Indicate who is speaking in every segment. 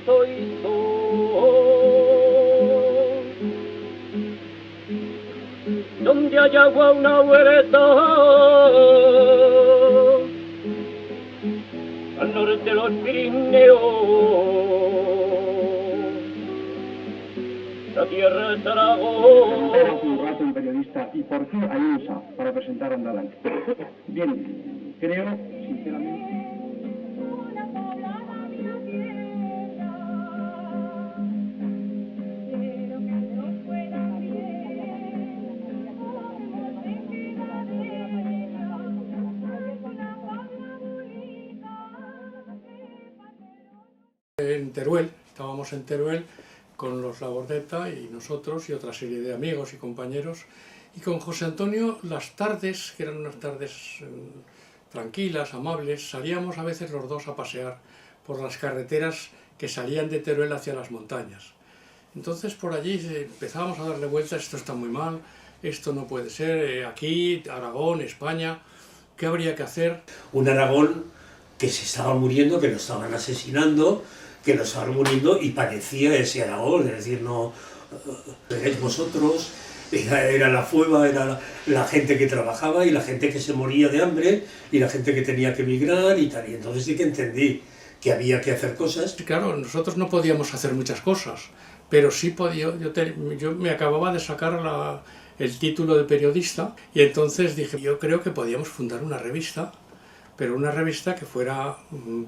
Speaker 1: soy donde hay agua una huerta, al norte de los Pirineos, la tierra de Aragón.
Speaker 2: Hace un rato un periodista y por qué Ayuso para presentar a Andalán. Bien, creo, sinceramente...
Speaker 3: En Teruel, estábamos en Teruel con los Labordeta y nosotros y otra serie de amigos y compañeros, y con José Antonio las tardes, que eran unas tardes tranquilas, amables, salíamos a veces los dos a pasear por las carreteras que salían de Teruel hacia las montañas. Entonces por allí empezábamos a darle vueltas: esto está muy mal, esto no puede ser, aquí, Aragón, España, ¿qué habría que hacer?
Speaker 4: Un Aragón que se estaba muriendo, que lo estaban asesinando, que lo estaban muriendo, y parecía ese Aragón, es decir, no erais vosotros, era la fueva, era la gente que trabajaba y la gente que se moría de hambre y la gente que tenía que emigrar y tal. Y entonces sí que entendí que había que hacer cosas.
Speaker 3: Claro, nosotros no podíamos hacer muchas cosas, pero sí podía, yo me acababa de sacar el título de periodista, y entonces dije, yo creo que podíamos fundar una revista, pero una revista que fuera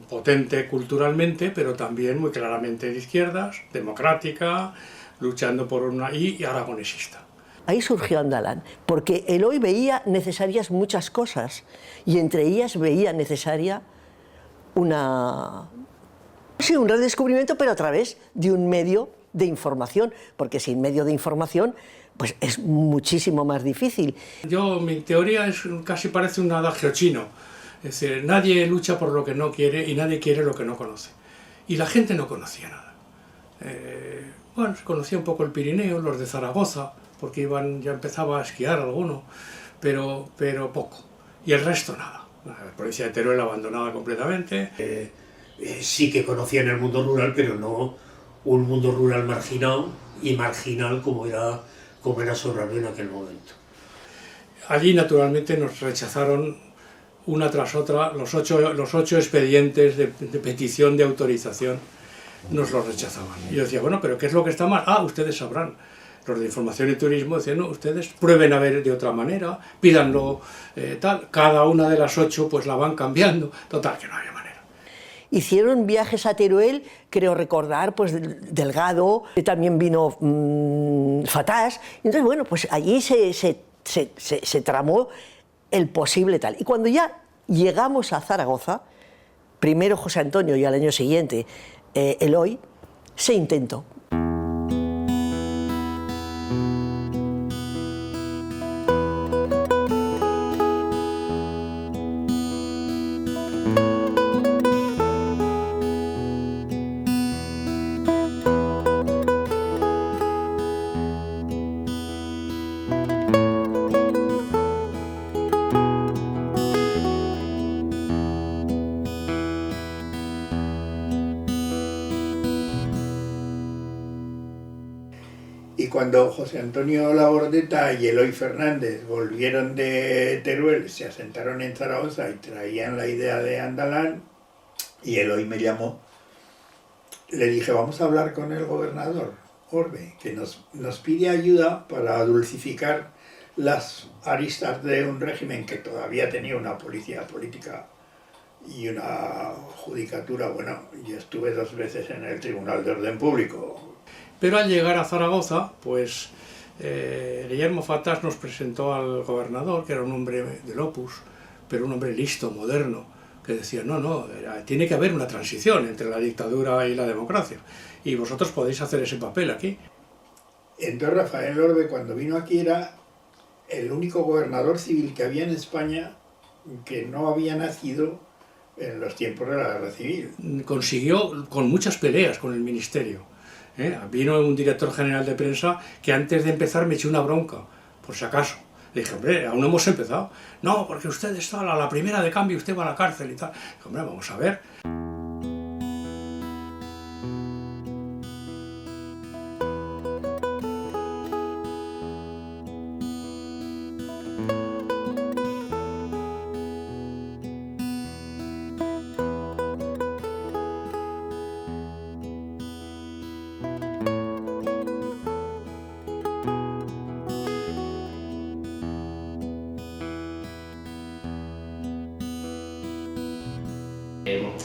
Speaker 3: potente culturalmente, pero también muy claramente de izquierdas, democrática, luchando por una... y aragonesista.
Speaker 5: Ahí surgió Andalán, porque Eloy veía necesarias muchas cosas, y entre ellas veía necesaria un redescubrimiento, pero a través de un medio de información, porque sin medio de información pues es muchísimo más difícil.
Speaker 3: Mi teoría casi parece un adagio chino. Es decir, nadie lucha por lo que no quiere y nadie quiere lo que no conoce. Y la gente no conocía nada. Bueno, se conocía un poco el Pirineo, los de Zaragoza, porque ya empezaba a esquiar alguno, pero poco. Y el resto nada. La provincia de Teruel abandonada completamente.
Speaker 4: Sí que conocían el mundo rural, pero no un mundo rural marginado y marginal como era Sorrabio en aquel momento.
Speaker 3: Allí naturalmente nos rechazaron una tras otra, los ocho expedientes de petición de autorización nos los rechazaban. Y yo decía, bueno, pero ¿qué es lo que está mal? Ah, ustedes sabrán. Los de Información y Turismo decían, no, ustedes prueben a ver de otra manera, pídanlo tal. Cada una de las 8 pues la van cambiando. Total, que no había manera.
Speaker 5: Hicieron viajes a Teruel, creo recordar, pues Delgado, también vino Fatás. Entonces, bueno, pues allí se tramó el posible tal. Y cuando ya llegamos a Zaragoza, primero José Antonio y al año siguiente Eloy, se intentó.
Speaker 6: Y cuando José Antonio Labordeta y Eloy Fernández volvieron de Teruel, se asentaron en Zaragoza y traían la idea de Andalán, y Eloy me llamó, le dije, vamos a hablar con el gobernador Orbe, que nos pide ayuda para dulcificar las aristas de un régimen que todavía tenía una policía política y una judicatura. Bueno, yo estuve 2 veces en el Tribunal de Orden Público.
Speaker 3: Pero al llegar a Zaragoza, pues Guillermo Fatás nos presentó al gobernador, que era un hombre del Opus, pero un hombre listo, moderno, que decía, no, tiene que haber una transición entre la dictadura y la democracia, y vosotros podéis hacer ese papel aquí.
Speaker 6: Entonces Rafael Orbe, cuando vino aquí, era el único gobernador civil que había en España que no había nacido en los tiempos de la Guerra Civil.
Speaker 3: Consiguió, con muchas peleas con el ministerio, vino un director general de prensa que antes de empezar me echó una bronca, por si acaso. Le dije, hombre, aún no hemos empezado. No, porque usted está a la primera de cambio, usted va a la cárcel y tal. Dije, hombre, vamos a ver.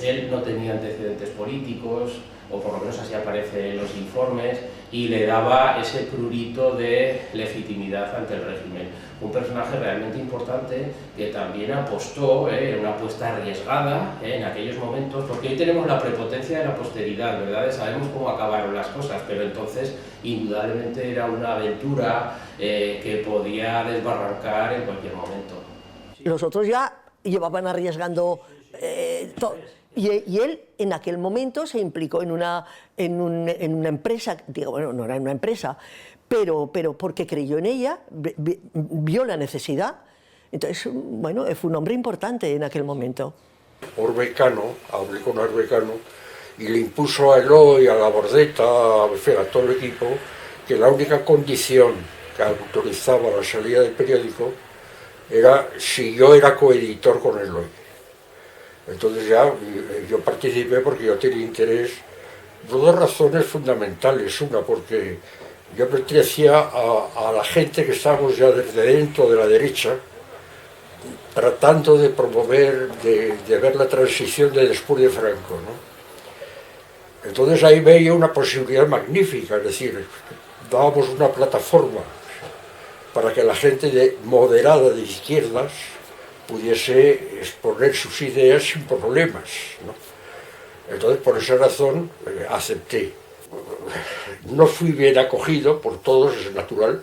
Speaker 7: Él no tenía antecedentes políticos, o por lo menos así aparece en los informes, y le daba ese prurito de legitimidad ante el régimen. Un personaje realmente importante que también apostó, era una apuesta arriesgada en aquellos momentos, porque hoy tenemos la prepotencia de la posteridad, ¿verdad? Sabemos cómo acabaron las cosas, pero entonces indudablemente era una aventura que podía desbarrancar en cualquier momento.
Speaker 5: Los otros ya llevaban arriesgando todo. Y él en aquel momento se implicó en una empresa, digo, bueno, no era una empresa, pero porque creyó en ella, vio la necesidad. Entonces, bueno, fue un hombre importante en aquel momento.
Speaker 8: Orbecano, hablé con Orbecano y le impuso a Eloy, a Labordeta, a todo el equipo, que la única condición que autorizaba la salida del periódico era si yo era coeditor con Eloy. Entonces ya yo participé porque yo tenía interés por dos razones fundamentales. Una, porque yo pertenecía a la gente que estábamos ya desde dentro de la derecha, tratando de promover, de ver la transición de después de Franco, ¿no? Entonces ahí veía una posibilidad magnífica, es decir, dábamos una plataforma para que la gente moderada de izquierdas pudiese exponer sus ideas sin problemas, ¿no? Entonces, por esa razón, acepté. No fui bien acogido por todos, es natural,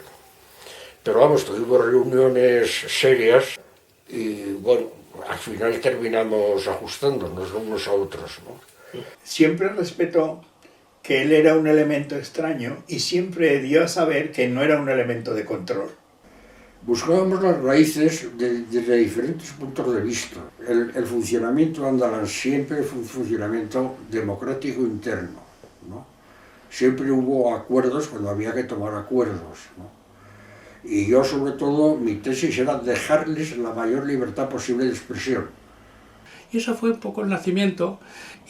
Speaker 8: pero vamos, tuvimos reuniones serias y, bueno, al final terminamos ajustándonos unos a otros, ¿no?
Speaker 6: Siempre respetó que él era un elemento extraño y siempre dio a saber que no era un elemento de control.
Speaker 8: Buscábamos las raíces desde diferentes puntos de vista. El funcionamiento de Andalan siempre fue un funcionamiento democrático interno, ¿no? Siempre hubo acuerdos cuando había que tomar acuerdos, ¿no? Y yo, sobre todo, mi tesis era dejarles la mayor libertad posible de expresión.
Speaker 3: Y eso fue un poco el nacimiento,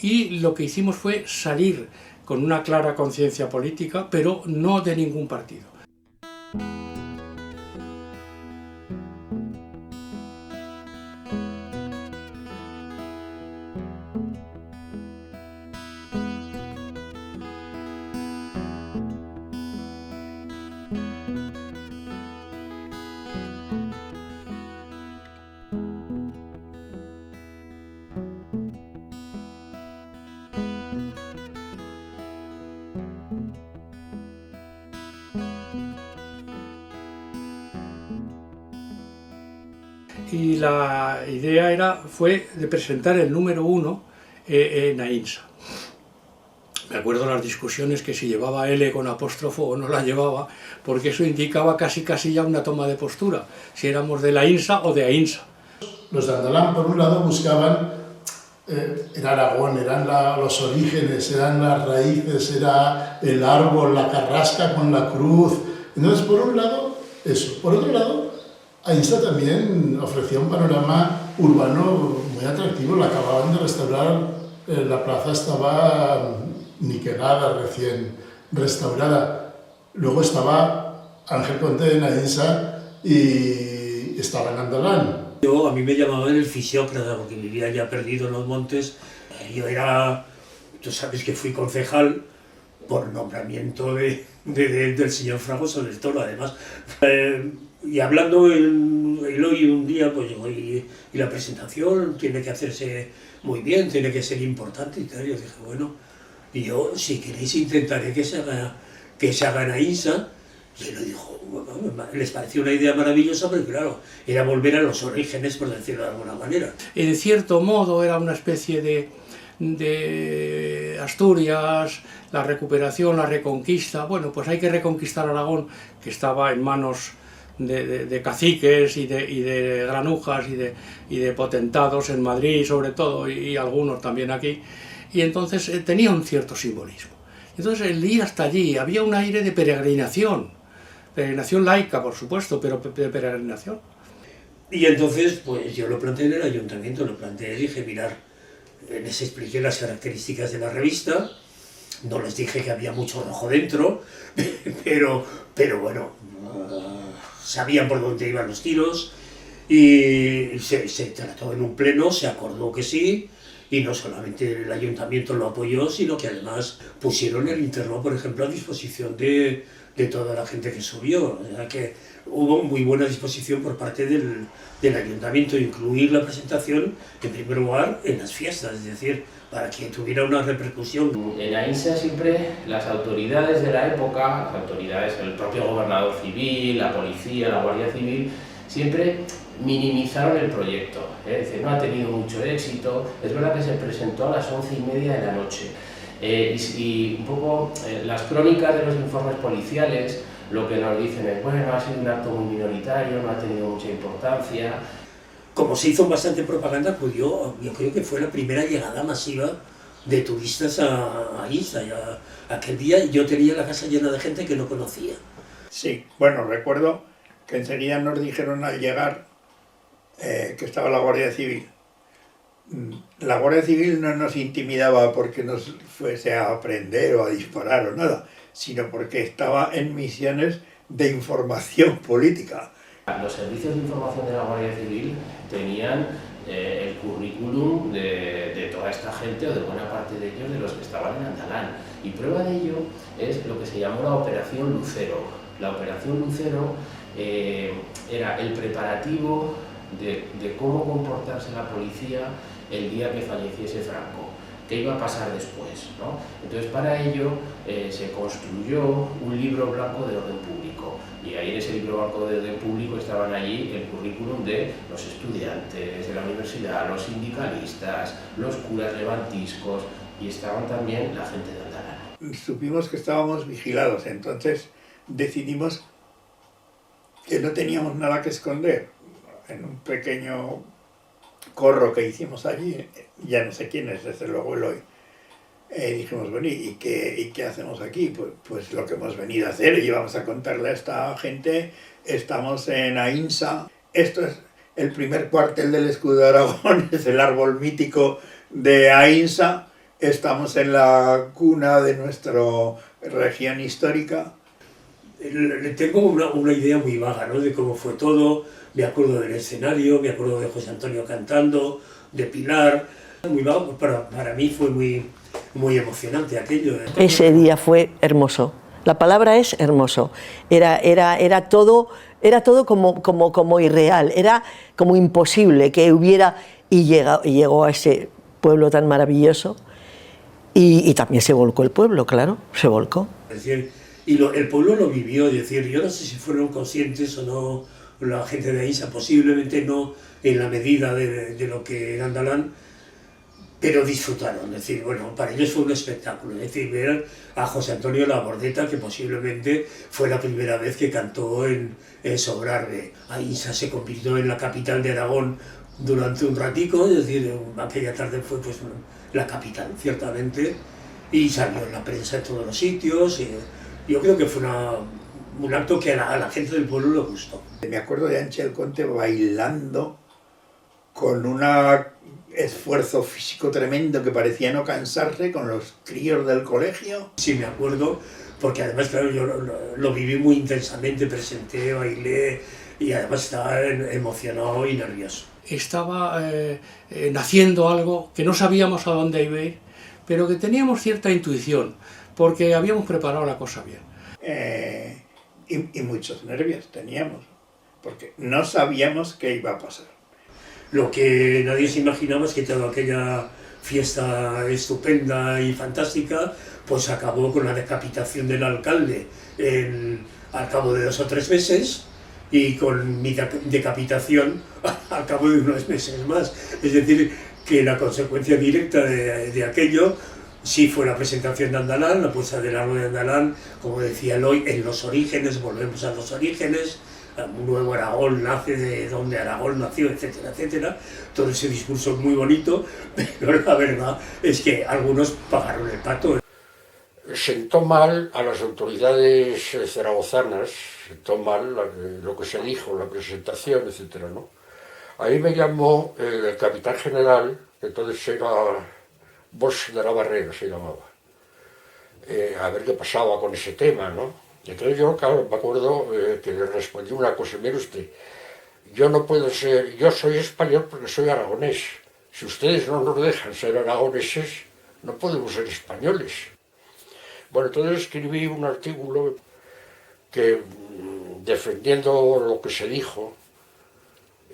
Speaker 3: y lo que hicimos fue salir con una clara conciencia política, pero no de ningún partido. Y la idea fue de presentar el número 1 en AINSA. Me acuerdo las discusiones que si llevaba L con apóstrofo o no la llevaba, porque eso indicaba casi ya una toma de postura, si éramos de la INSA o de AINSA.
Speaker 9: Los de Andalán, por un lado, buscaban, era Aragón, eran los orígenes, eran las raíces, era el árbol, la carrasca con la cruz. Entonces, por un lado, eso. Por otro lado, AINSA también ofrecía un panorama urbano muy atractivo. La acababan de restaurar, la plaza estaba niquelada, recién restaurada. Luego estaba Ángel Conte en AINSA y estaba en Andalán.
Speaker 4: A mí me llamaban el fisiócrata porque vivía ya perdido en los montes. Yo era, tú sabes que fui concejal por nombramiento del señor Fragoso del Toro, además. Y hablando en Eloy un día, pues y la presentación tiene que hacerse muy bien, tiene que ser importante y tal. Yo dije, bueno, y yo, si queréis, intentaré que se haga en AINSA. Y él lo dijo, les pareció una idea maravillosa, pero claro, era volver a los orígenes, por decirlo de alguna manera.
Speaker 3: En cierto modo era una especie de Asturias, la recuperación, la reconquista. Bueno, pues hay que reconquistar Aragón, que estaba en manos de caciques y de granujas y de potentados en Madrid sobre todo, y algunos también aquí, y entonces tenía un cierto simbolismo. Entonces el ir hasta allí, había un aire de peregrinación laica, por supuesto, pero de peregrinación.
Speaker 4: Y entonces, pues yo lo planteé en el ayuntamiento, dije, mirar, les expliqué las características de la revista, no les dije que había mucho rojo dentro, pero bueno, sabían por dónde iban los tiros, y se trató en un pleno, se acordó que sí, Y no solamente el ayuntamiento lo apoyó, sino que además pusieron el interno, por ejemplo, a disposición de toda la gente que subió. O sea que hubo muy buena disposición por parte del ayuntamiento, incluir la presentación, en primer lugar, en las fiestas, es decir, para que tuviera una repercusión.
Speaker 7: En Aínsa siempre las autoridades de la época, las autoridades, el propio gobernador civil, la policía, la Guardia Civil, siempre minimizaron el proyecto, es decir, no ha tenido mucho éxito. Es verdad que se presentó a las 11:30 de la noche y un poco las crónicas de los informes policiales lo que nos dicen es, bueno, ha sido un acto muy minoritario, no ha tenido mucha importancia.
Speaker 4: Como se hizo bastante propaganda, acudió, yo creo que fue la primera llegada masiva de turistas a Aínsa. Aquel día yo tenía la casa llena de gente que no conocía.
Speaker 6: Sí, bueno, recuerdo que enseguida nos dijeron al llegar que estaba la Guardia Civil. La Guardia Civil no nos intimidaba porque nos fuese a aprender o a disparar o nada, sino porque estaba en misiones de información política.
Speaker 7: Los servicios de información de la Guardia Civil tenían el currículum de toda esta gente, o de buena parte de ellos, de los que estaban en Andalán. Y prueba de ello es lo que se llamó la Operación Lucero. La Operación Lucero era el preparativo de cómo comportarse la policía el día que falleciese Franco, qué iba a pasar después, ¿no? Entonces, para ello se construyó un libro blanco de orden público, y ahí en ese libro blanco de orden público estaban allí el currículum de los estudiantes de la universidad, los sindicalistas, los curas levantiscos, y estaban también la gente de Andalán.
Speaker 6: Supimos que estábamos vigilados, entonces decidimos que no teníamos nada que esconder. En un pequeño corro que hicimos allí, ya no sé quién es, desde luego Eloy, dijimos, bueno, ¿y qué hacemos aquí? Pues lo que hemos venido a hacer, y vamos a contarle a esta gente, estamos en Aínsa, esto es el primer cuartel del escudo de Aragón, es el árbol mítico de Aínsa, estamos en la cuna de nuestra región histórica.
Speaker 4: Tengo una idea muy vaga, ¿no?, de cómo fue todo. Me acuerdo del escenario, me acuerdo de José Antonio cantando, de Pilar. Muy vago, pero para mí fue muy emocionante aquello.
Speaker 5: Ese día fue hermoso. La palabra es hermoso. Era todo como irreal, era como imposible que hubiera, y llegó a ese pueblo tan maravilloso, y también se volcó el pueblo, claro, se volcó.
Speaker 4: Es decir, el pueblo lo vivió, es decir, yo no sé si fueron conscientes o no la gente de Aínsa, posiblemente no en la medida de lo que era Andalán, pero disfrutaron, es decir, bueno, para ellos fue un espectáculo, es decir, ver a José Antonio Labordeta, que posiblemente fue la primera vez que cantó en Sobrarbe. Aínsa se convirtió en la capital de Aragón durante un ratico, es decir, aquella tarde fue pues la capital, ciertamente, y salió en la prensa en todos los sitios. Yo creo que fue un acto que a la gente del pueblo le gustó.
Speaker 6: Me acuerdo de Ángel Conte bailando con un esfuerzo físico tremendo que parecía no cansarse con los críos del colegio.
Speaker 4: Sí, me acuerdo, porque además, claro, yo lo viví muy intensamente, presenté, bailé y además estaba emocionado y nervioso.
Speaker 3: Estaba naciendo algo que no sabíamos a dónde iba a ir, pero que teníamos cierta intuición, porque habíamos preparado la cosa bien.
Speaker 6: Y muchos nervios teníamos, porque no sabíamos qué iba a pasar.
Speaker 4: Lo que nadie se imaginaba es que toda aquella fiesta estupenda y fantástica pues acabó con la decapitación del alcalde al cabo de 2 o 3 meses, y con mi decapitación al cabo de unos meses más. Es decir, que la consecuencia directa de aquello sí fue la presentación de Andalán, la puesta del árbol de Andalán, como decía Eloy, en los orígenes, volvemos a los orígenes, un nuevo Aragón nace de donde Aragón nació, etcétera, etcétera. Todo ese discurso es muy bonito, pero la verdad es que algunos pagaron el pato.
Speaker 8: Sentó mal a las autoridades zaragozanas, sentó mal lo que se dijo, la presentación, etcétera, ¿no? Ahí me llamó el capitán general, que entonces era Bosch de la Barrera, se llamaba, a ver qué pasaba con ese tema, ¿no? Y entonces yo, claro, me acuerdo que le respondí una cosa: mire usted, yo no puedo ser, yo soy español porque soy aragonés, Si ustedes no nos dejan ser aragoneses, no podemos ser españoles. Bueno, entonces escribí un artículo que, defendiendo lo que se dijo,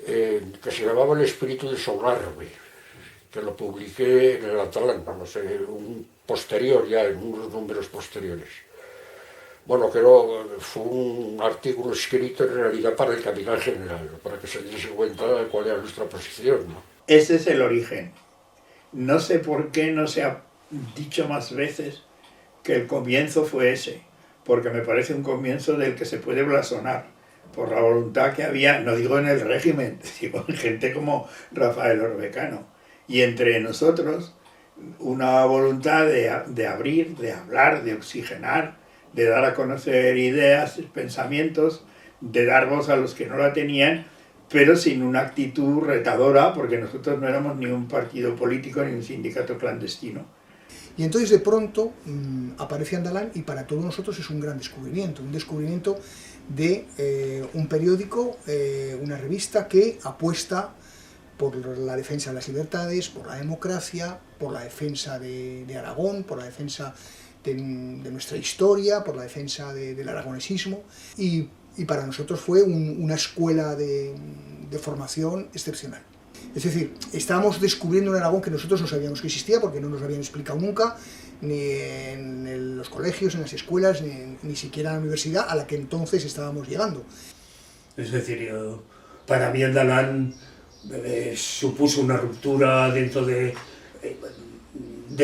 Speaker 8: que se llamaba El espíritu de Sogarbe, que lo publiqué en el Atalanta, no sé, un posterior ya, en unos números posteriores. Bueno, que fue un artículo escrito en realidad para el capitán general, para que se diese cuenta de cuál era nuestra posición, ¿no?
Speaker 6: Ese es el origen. No sé por qué no se ha dicho más veces que el comienzo fue ese, porque me parece un comienzo del que se puede blasonar, por la voluntad que había, no digo en el régimen, digo en gente como Rafael Orbecano, y entre nosotros una voluntad de abrir, de hablar, de oxigenar, de dar a conocer ideas, pensamientos, de dar voz a los que no la tenían, pero sin una actitud retadora, porque nosotros no éramos ni un partido político ni un sindicato clandestino.
Speaker 10: Y entonces de pronto aparece Andalán y para todos nosotros es un gran descubrimiento, de un periódico, una revista que apuesta por la defensa de las libertades, por la democracia, por la defensa de Aragón, por la defensa de nuestra historia, por la defensa del aragonesismo, y para nosotros fue una escuela de formación excepcional. Es decir, estábamos descubriendo un Aragón que nosotros no sabíamos que existía porque no nos lo habían explicado nunca, ni en los colegios, en las escuelas, ni siquiera en la universidad a la que entonces estábamos llegando.
Speaker 4: Es decir, para mí Andalán supuso una ruptura dentro de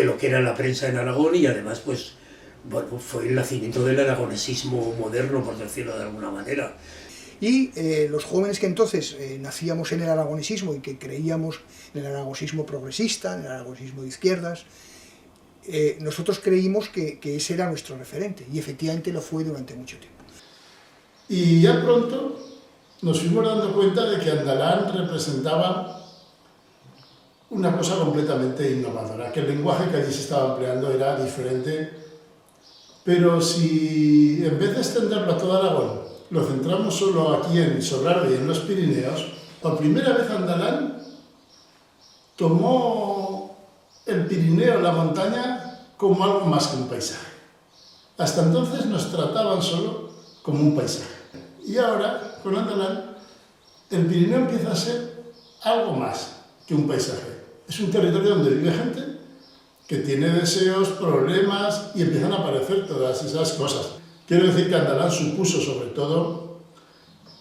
Speaker 4: lo que era la prensa en Aragón y además pues, bueno, fue el nacimiento del aragonesismo moderno, por decirlo de alguna manera.
Speaker 10: Y los jóvenes que entonces nacíamos en el aragonesismo y que creíamos en el aragonesismo progresista, en el aragonesismo de izquierdas, nosotros creímos que ese era nuestro referente y efectivamente lo fue durante mucho tiempo.
Speaker 9: Y ya pronto nos fuimos dando cuenta de que Andalán representaba una cosa completamente innovadora, que el lenguaje que allí se estaba empleando era diferente, pero si en vez de extenderlo a todo Aragón, lo centramos solo aquí en Sogarbe y en los Pirineos, por primera vez Andalán tomó el Pirineo, la montaña, como algo más que un paisaje. Hasta entonces nos trataban solo como un paisaje. Y ahora, con Andalán, el Pirineo empieza a ser algo más que un paisaje. Es un territorio donde vive gente que tiene deseos, problemas y empiezan a aparecer todas esas cosas. Quiero decir que Andalán supuso sobre todo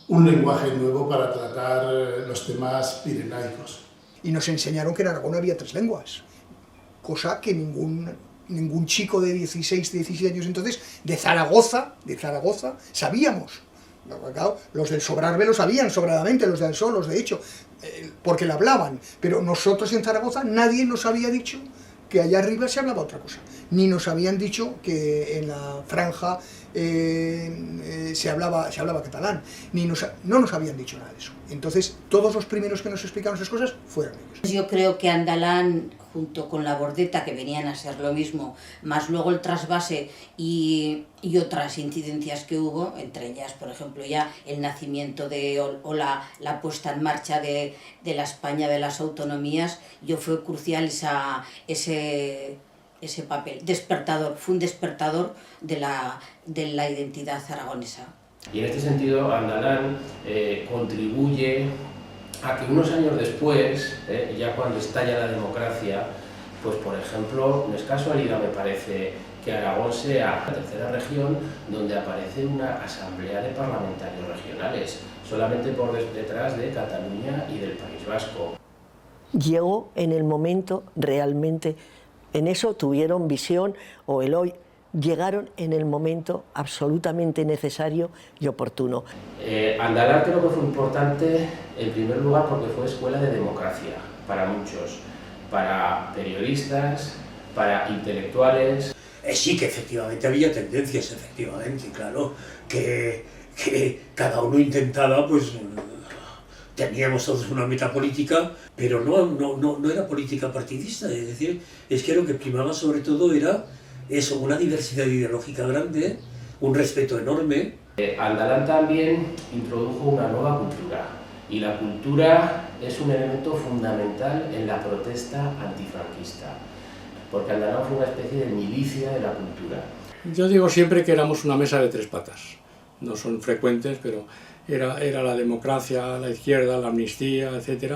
Speaker 9: un lenguaje nuevo para tratar los temas pirenaicos.
Speaker 10: Y nos enseñaron que en Aragón había 3 lenguas, cosa que ningún chico de 16, 17 años entonces, de Zaragoza, sabíamos. Claro, los del Sogarbe lo sabían sobradamente, los de Alsol, los de hecho, porque la hablaban, pero nosotros en Zaragoza nadie nos había dicho que allá arriba se hablaba otra cosa, ni nos habían dicho que en la franja se hablaba catalán, no nos habían dicho nada de eso. Entonces todos los primeros que nos explicaron esas cosas fueron ellos.
Speaker 11: Yo creo que Andalán, junto con la Bordeta, que venían a ser lo mismo, más luego el trasvase y otras incidencias que hubo, entre ellas, por ejemplo, ya el nacimiento o la puesta en marcha de la España de las autonomías, fue crucial ese papel, fue un despertador de la identidad aragonesa.
Speaker 7: Y en este sentido, Andalán contribuye a que unos años después, ya cuando estalla la democracia, pues por ejemplo, no es casualidad, me parece, que Aragón sea la tercera región donde aparece una asamblea de parlamentarios regionales, solamente por detrás de Cataluña y del País Vasco.
Speaker 5: Llegó en el momento realmente, en eso tuvieron visión, o Eloy, llegaron en el momento absolutamente necesario y oportuno.
Speaker 7: Andalán creo que fue importante, en primer lugar, porque fue escuela de democracia para muchos, para periodistas, para intelectuales.
Speaker 4: Sí, que efectivamente había tendencias, efectivamente, claro, que cada uno intentaba, pues, teníamos todos una meta política, pero no era política partidista, es decir, es que lo que primaba sobre todo era eso, una diversidad ideológica grande, un respeto enorme.
Speaker 7: Andalán también introdujo una nueva cultura, Y la cultura es un elemento fundamental en la protesta antifranquista, porque Andalan fue una especie de milicia de la cultura.
Speaker 3: Yo digo siempre que éramos una mesa de tres patas. No son frecuentes, pero era la democracia, la izquierda, la amnistía, etc.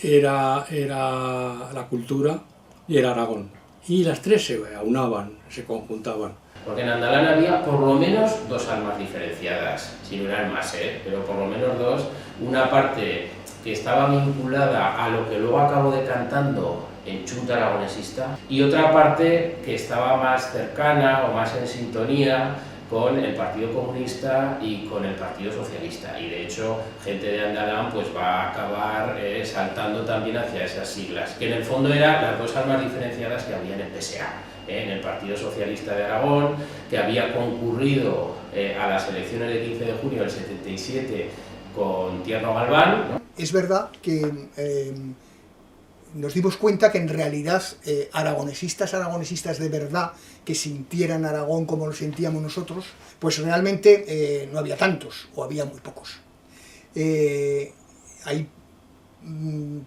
Speaker 3: Era la cultura y era Aragón. Y las tres se aunaban, se conjuntaban.
Speaker 7: Porque en Andalan había por lo menos dos almas diferenciadas, si no eran más, pero por lo menos dos. Una parte que estaba vinculada a lo que luego acabó decantando en Chunta Aragonesista, y otra parte que estaba más cercana o más en sintonía con el Partido Comunista y con el Partido Socialista. Y de hecho, gente de Andalan pues va a acabar saltando también hacia esas siglas, que en el fondo eran las dos almas diferenciadas que había en el PSA, en el Partido Socialista de Aragón, que había concurrido a las elecciones del 15 de junio del 77 con Tierno Galván, ¿no?
Speaker 10: Es verdad que nos dimos cuenta que en realidad aragonesistas de verdad, que sintieran Aragón como lo sentíamos nosotros, pues realmente no había tantos, o había muy pocos. Ahí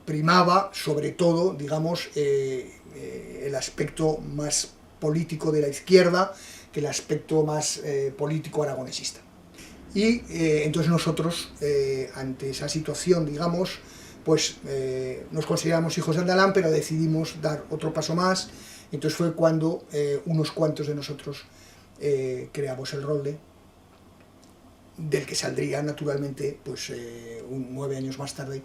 Speaker 10: primaba, sobre todo, digamos, el aspecto más político de la izquierda que el aspecto más político aragonesista. Y entonces nosotros, ante esa situación, digamos, pues nos consideramos hijos de Andalan, pero decidimos dar otro paso más. Entonces fue cuando unos cuantos de nosotros creamos el Rolde, del que saldría naturalmente, pues 9 años más tarde,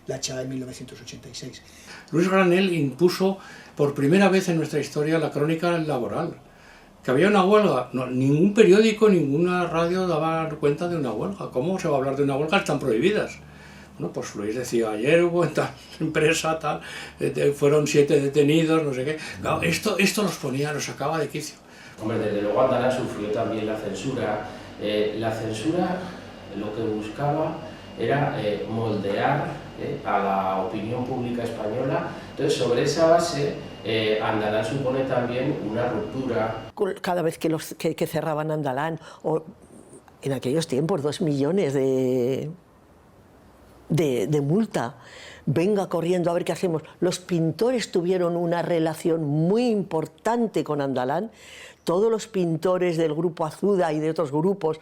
Speaker 10: la Cha en 1986.
Speaker 3: Luis Granell impuso por primera vez en nuestra historia la crónica laboral. Que había una huelga, no, ningún periódico, ninguna radio daba cuenta de una huelga. ¿Cómo se va a hablar de una huelga? Están prohibidas. Bueno, pues Luis decía, ayer hubo en tal empresa, tal, fueron 7 detenidos, no sé qué. Claro, esto los ponía, los sacaba de quicio.
Speaker 7: Hombre, desde luego Andalan sufrió también la censura. La censura lo que buscaba era moldear a la opinión pública española. Entonces, sobre esa base, Andalan supone también una ruptura.
Speaker 5: Cada vez que cerraban Andalan, o en aquellos tiempos 2 millones de multa, venga corriendo a ver qué hacemos. Los pintores tuvieron una relación muy importante con Andalan. Todos los pintores del grupo Azuda y de otros grupos,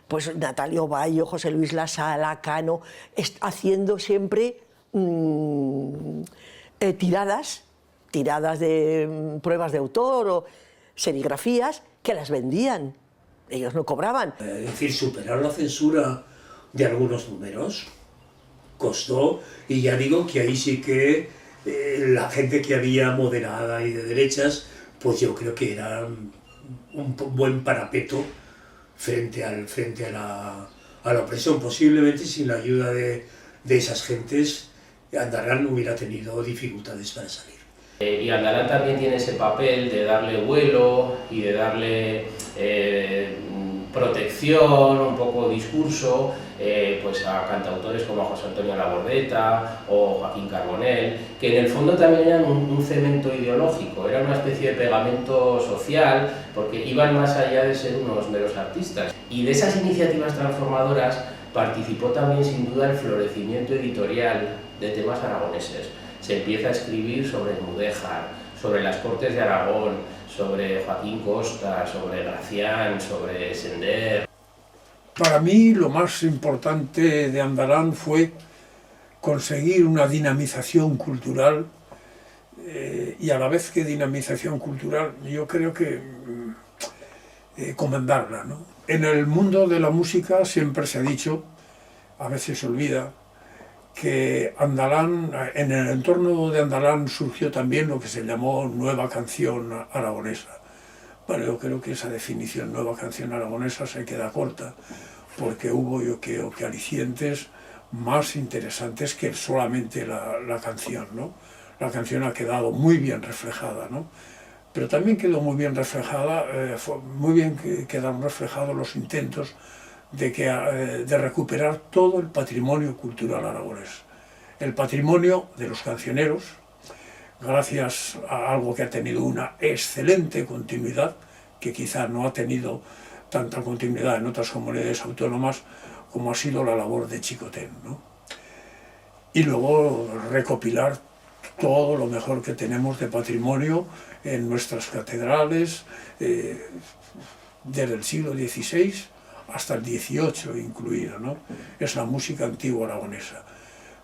Speaker 5: pues Natalio Bayo, José Luis Lasala, Cano, haciendo siempre tiradas de pruebas de autor o serigrafías que las vendían. Ellos no cobraban.
Speaker 4: Es decir, superar la censura de algunos números costó, y ya digo que ahí sí que la gente que había moderada y de derechas, pues yo creo que era un buen parapeto frente a la opresión. Posiblemente sin la ayuda de esas gentes, Andalan hubiera tenido dificultades para salir.
Speaker 7: Y Andalan también tiene ese papel de darle vuelo y de darle protección, un poco discurso, pues a cantautores como José Antonio Labordeta o Joaquín Carbonell, que en el fondo también eran un cemento ideológico, era una especie de pegamento social, porque iban más allá de ser unos meros artistas. Y de esas iniciativas transformadoras participó también sin duda el florecimiento editorial de temas aragoneses. Se empieza a escribir sobre Mudéjar, sobre las Cortes de Aragón, sobre Joaquín Costa, sobre Gracián, sobre Sender.
Speaker 8: Para mí lo más importante de Andalan fue conseguir una dinamización cultural y a la vez que dinamización cultural yo creo que comendarla, ¿no? En el mundo de la música siempre se ha dicho, a veces se olvida, que Andalan, en el entorno de Andalan surgió también lo que se llamó nueva canción aragonesa. Bueno, yo creo que esa definición nueva canción aragonesa se queda corta, porque hubo, yo creo, que alicientes más interesantes que solamente la canción, ¿no? La canción ha quedado muy bien reflejada, ¿no? Pero también quedó muy bien reflejada, quedaron reflejados los intentos de recuperar todo el patrimonio cultural aragonés. El patrimonio de los cancioneros, gracias a algo que ha tenido una excelente continuidad, que quizá no ha tenido tanta continuidad en otras comunidades autónomas como ha sido la labor de Chicotén, ¿no?
Speaker 12: y luego recopilar todo lo mejor que tenemos de patrimonio en nuestras catedrales, desde el siglo XVI hasta el XVIII incluido, ¿no? Es la música antigua aragonesa.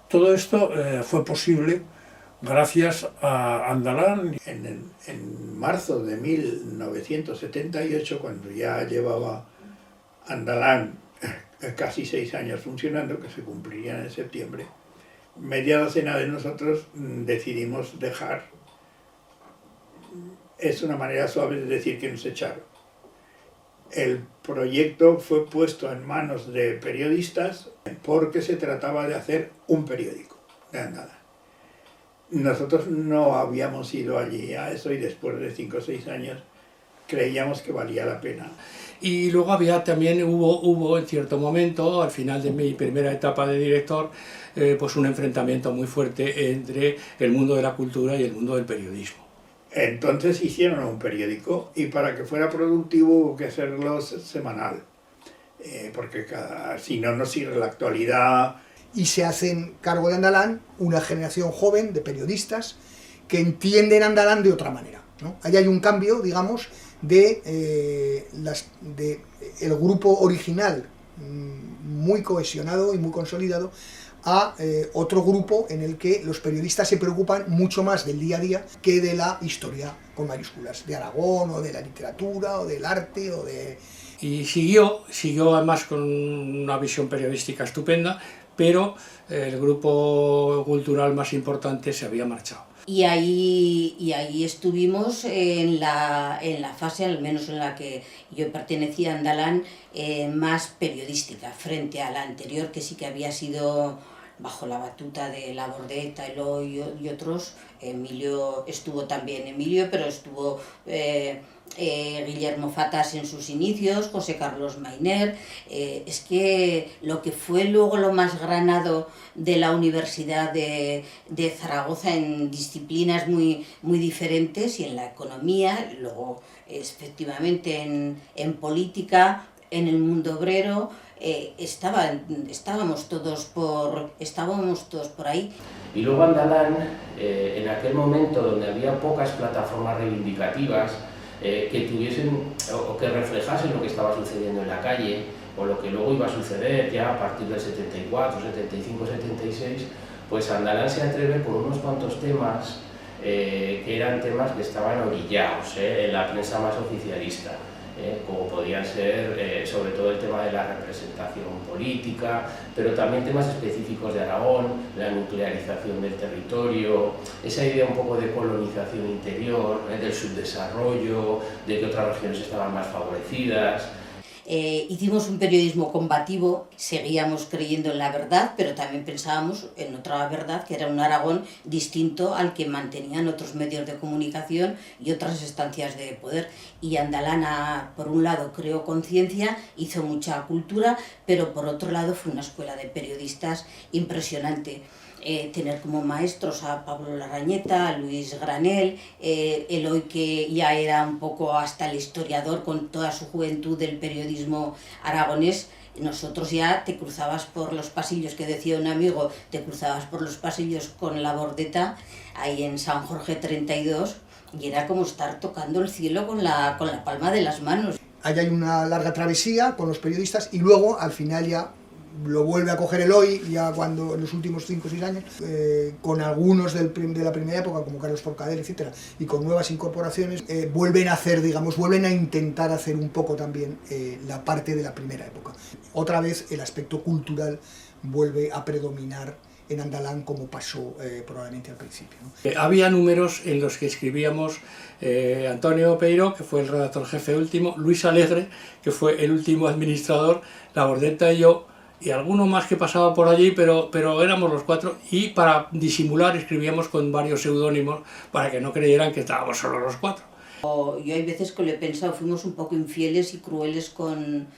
Speaker 12: Todo esto fue posible gracias a Andalán.
Speaker 6: En marzo de 1978, cuando ya llevaba Andalán casi 6 años funcionando, que se cumplirían en septiembre, media docena de nosotros decidimos dejar. Es una manera suave de decir que nos echaron. El proyecto fue puesto en manos de periodistas porque se trataba de hacer un periódico de Andalán. Nosotros no habíamos ido allí a eso y después de 5 o 6 años creíamos que valía la pena.
Speaker 3: Y luego hubo en cierto momento, al final de mi primera etapa de director, pues un enfrentamiento muy fuerte entre el mundo de la cultura y el mundo del periodismo.
Speaker 6: Entonces hicieron un periódico y para que fuera productivo hubo que hacerlo semanal, porque si no, no sirve la actualidad.
Speaker 10: Y se hacen cargo de Andalán una generación joven de periodistas que entienden Andalán de otra manera, ¿no? Ahí hay un cambio, digamos, de el grupo original muy cohesionado y muy consolidado a otro grupo en el que los periodistas se preocupan mucho más del día a día que de la historia con mayúsculas, de Aragón o de la literatura o del arte o de...
Speaker 3: Y siguió además con una visión periodística estupenda, pero el grupo cultural más importante se había marchado.
Speaker 11: Y ahí estuvimos en la fase, al menos en la que yo pertenecía a Andalán, más periodística, frente a la anterior, que sí que había sido bajo la batuta de Labordeta, Eloy y otros. Emilio estuvo también, pero estuvo Guillermo Fatas en sus inicios, José Carlos Mainer. Es que lo que fue luego lo más granado de la Universidad de Zaragoza en disciplinas muy diferentes, y en la economía, luego efectivamente en política, en el mundo obrero, estábamos todos por ahí.
Speaker 7: Y luego Andalán, en aquel momento donde había pocas plataformas reivindicativas que tuviesen o que reflejasen lo que estaba sucediendo en la calle, o lo que luego iba a suceder ya a partir del 74, 75, 76, pues Andalán se atreve con unos cuantos temas que eran temas que estaban orillados en la prensa más oficialista. Como podían ser sobre todo el tema de la representación política, pero también temas específicos de Aragón, la nuclearización del territorio, esa idea un poco de colonización interior, del subdesarrollo, de que otras regiones estaban más favorecidas.
Speaker 11: Hicimos un periodismo combativo, seguíamos creyendo en la verdad, pero también pensábamos en otra verdad, que era un Aragón distinto al que mantenían otros medios de comunicación y otras estancias de poder. Y Andalán, por un lado, creó conciencia, hizo mucha cultura, pero por otro lado fue una escuela de periodistas impresionante. Tener como maestros a Pablo Larrañeta, a Luis Granel, Eloy, que ya era un poco hasta el historiador con toda su juventud del periodismo aragonés. Nosotros ya te cruzabas por los pasillos, que decía un amigo, te cruzabas por los pasillos con Labordeta, ahí en San Jorge 32, y era como estar tocando el cielo con la palma de las manos.
Speaker 10: Ahí hay una larga travesía con los periodistas y luego al final ya lo vuelve a coger Eloy, ya cuando en los últimos 5 o 6 años, con algunos de la primera época, como Carlos Forcadell, etcétera, y con nuevas incorporaciones, vuelven a intentar hacer un poco también la parte de la primera época. Otra vez el aspecto cultural vuelve a predominar en Andalán como pasó probablemente al principio, ¿no?
Speaker 3: Había números en los que escribíamos Antonio Peiro, que fue el redactor jefe último, Luis Alegre, que fue el último administrador, Labordeta y yo, y alguno más que pasaba por allí, pero éramos los 4, y para disimular escribíamos con varios seudónimos para que no creyeran que estábamos solo los 4.
Speaker 11: Yo hay veces que lo he pensado, fuimos un poco infieles y crueles con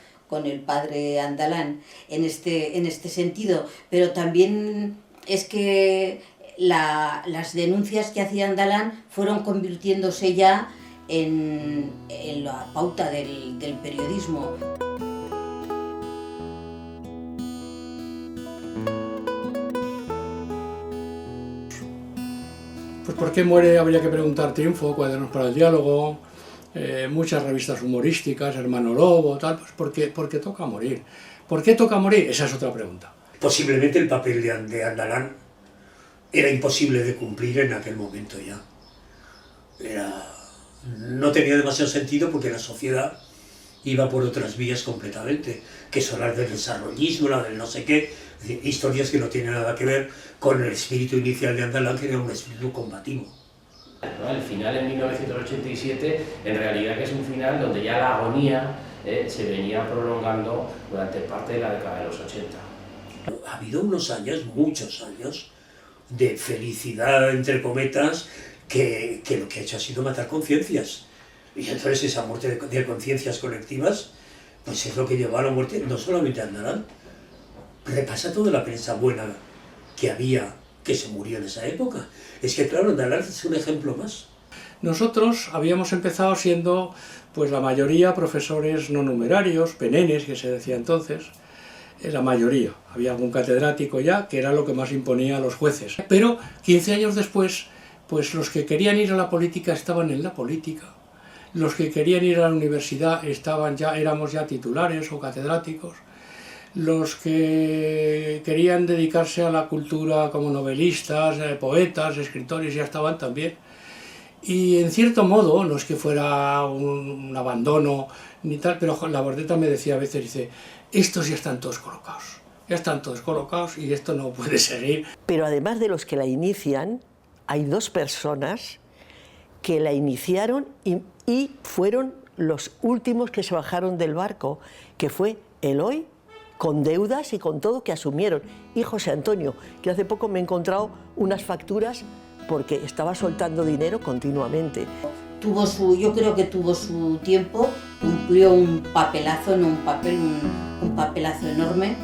Speaker 11: el padre Andalán en este sentido, pero también es que las denuncias que hacía Andalán fueron convirtiéndose ya en la pauta del periodismo.
Speaker 3: Pues ¿por qué muere? Habría que preguntar. Triunfo, Cuadernos para el Diálogo, muchas revistas humorísticas, Hermano Lobo, tal, pues porque toca morir. ¿Por qué toca morir? Esa es otra pregunta.
Speaker 4: Posiblemente el papel de Andalán era imposible de cumplir en aquel momento ya. No tenía demasiado sentido porque la sociedad iba por otras vías completamente, que son las del desarrollismo, las del no sé qué, es decir, historias que no tienen nada que ver con el espíritu inicial de Andalán, que era un espíritu combativo.
Speaker 7: El final en 1987, en realidad que es un final donde ya la agonía se venía prolongando durante parte de la década de los 80.
Speaker 4: Ha habido unos años, muchos años, de felicidad, entre cometas, que lo que ha hecho ha sido matar conciencias. Y entonces esa muerte de conciencias colectivas, pues es lo que llevó a la muerte, no solamente a Andalán. Repasa toda la prensa buena que había, que se murió en esa época. Es que claro, Andalán es un ejemplo más.
Speaker 3: Nosotros habíamos empezado siendo, pues la mayoría, profesores no numerarios, penenes, que se decía entonces, la mayoría. Había algún catedrático ya, que era lo que más imponía a los jueces. Pero 15 años después, pues los que querían ir a la política estaban en la política. Los que querían ir a la universidad éramos ya titulares o catedráticos. Los que querían dedicarse a la cultura como novelistas, poetas, escritores, ya estaban también. Y en cierto modo, no es que fuera un abandono ni tal, pero Labordeta me decía a veces, dice, estos ya están todos colocados y esto no puede seguir.
Speaker 5: Pero además de los que la inician, hay dos personas que la iniciaron y fueron los últimos que se bajaron del barco, que fue Eloy, con deudas y con todo que asumieron, y José Antonio, que hace poco me he encontrado unas facturas porque estaba soltando dinero continuamente.
Speaker 11: Yo creo que tuvo su tiempo, cumplió un papelazo, no un papel, un papelazo enorme,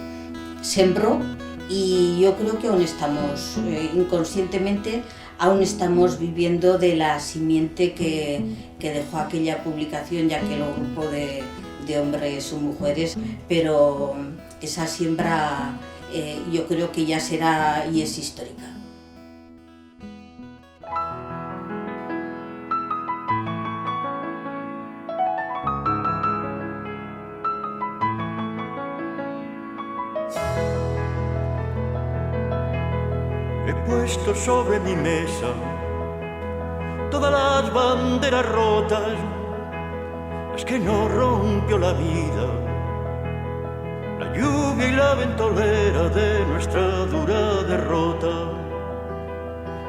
Speaker 11: sembró, y yo creo que aún estamos, inconscientemente, aún estamos viviendo de la simiente que dejó aquella publicación y aquel grupo de hombres o mujeres, pero esa siembra yo creo que ya será y es histórica.
Speaker 13: He puesto sobre mi mesa todas las banderas rotas, las que no rompió la vida, la lluvia y la ventolera de nuestra dura derrota.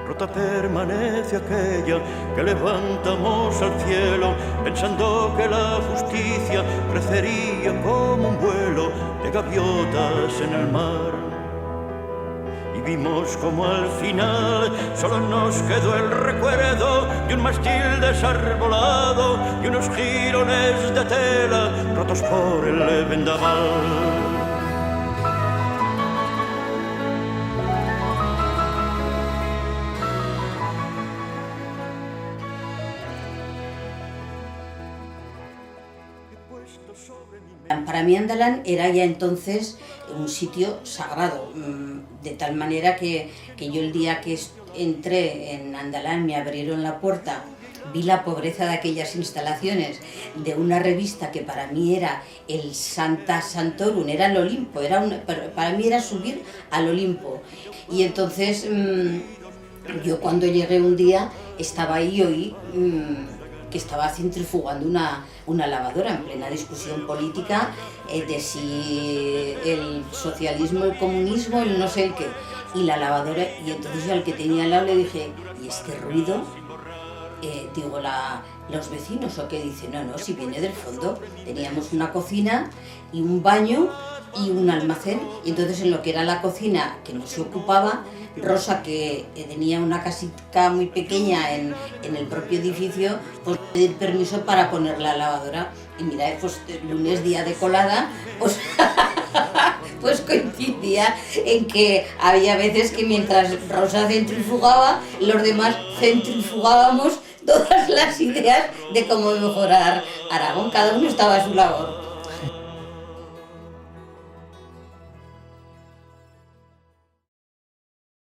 Speaker 13: Rota permanece aquella que levantamos al cielo, pensando que la justicia crecería como un vuelo de gaviotas en el mar. Y vimos como al final solo nos quedó el recuerdo de un mástil desarbolado y unos jirones de tela rotos por el vendaval.
Speaker 11: Para mí Andalán era ya entonces un sitio sagrado, de tal manera que yo el día que entré en Andalán me abrieron la puerta, vi la pobreza de aquellas instalaciones, de una revista que para mí era el Santa Santorum, era el Olimpo, para mí era subir al Olimpo. Y entonces yo cuando llegué un día estaba ahí y oí que estaba centrifugando una lavadora en plena discusión política de si el socialismo, el comunismo, el no sé el qué, y la lavadora, y entonces yo al que tenía al lado le dije, ¿y este ruido? Digo, los vecinos, ¿o qué? Dice, no, si viene del fondo. Teníamos una cocina y un baño y un almacén, y entonces en lo que era la cocina, que no se ocupaba, Rosa, que tenía una casita muy pequeña en el propio edificio, pues pedir permiso para poner la lavadora. Y mira, pues lunes, día de colada, pues, pues coincidía en que había veces que mientras Rosa centrifugaba, los demás centrifugábamos todas las ideas de cómo mejorar Aragón. Cada uno estaba a su labor.